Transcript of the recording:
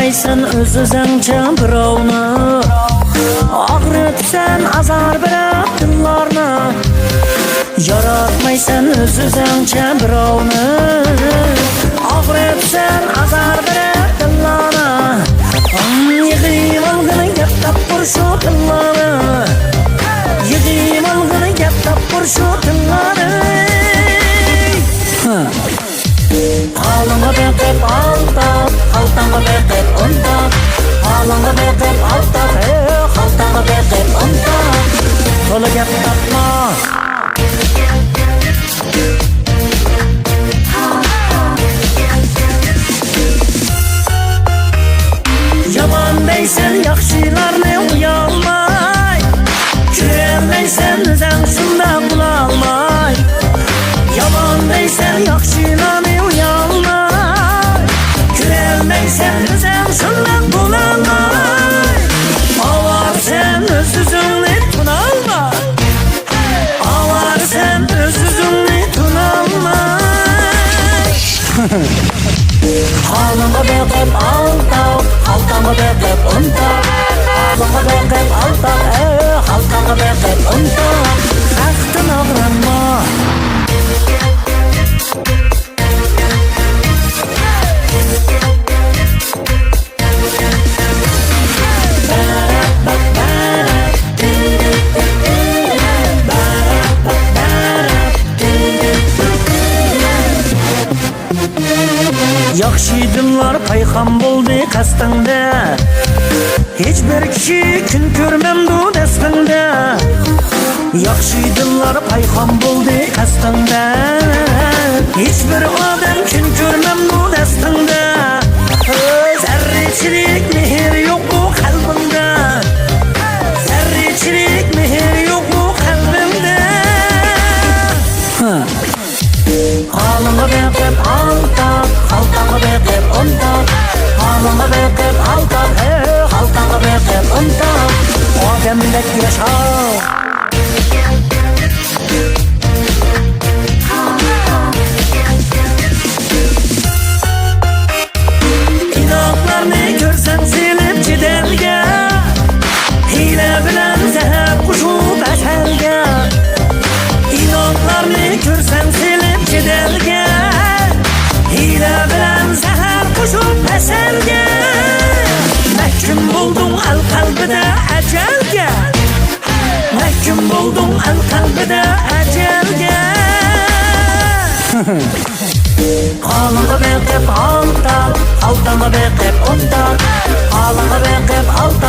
Yaratmaysan o'zingcha birovni, og'ritsan azar berib dillarni. Yaratmaysan o'zingcha birovni, og'ritsan azar berib dillarni. Yig'im olg'ini gap topur shu tillarni, yig'im olg'ini gap topur shu tillarni. Halanga bekep altap, haltanga bekep ontap, halanga bekep altap, haltanga bekep ontap. Tola gap tapma. Yaman deysen yaxshilarni uyalmay, Güvenmeysen sen şunda bulalmay. Yaman deysen yaxshilarni uyalmay, Güvenmeysen sen şunda bulalmay. Avar sen özsüzünü tunalmay, avar sen özsüzünü tunalmay. Halanga bekep altap, haltanga bekep ontap, halanga bekep altap, haltanga bekep ontap. Ahtın ağranma. Yaxshi dillar payham bo'ldi qasdingda, hech bir kishi kun ko'rmamdu dastingda. Yaxshi dillar payham bo'ldi qasdingda, hech bir odam kun ko'rmamdu dastingda. Zarrachilik mehr yo'q bu qalbimda, zarrachilik mehr yo'q bu qalbimda. Halanga bekep altap, haltanga bekep ontap, halanga bekep altap, haltanga bekep ontap. Odamdek yaşa. İnaklarni görsen silip cidelge, hile bilen zehir kuşup eselge. İnaklarni görsen silip cidelge, hile bilen zehir kuşup eselge. Mahkum buldun al kalbide ecelge, mahkum buldun al kalbide ecelge. Halanga bekep altap, haltanga bekep ontap, halanga bekep altap.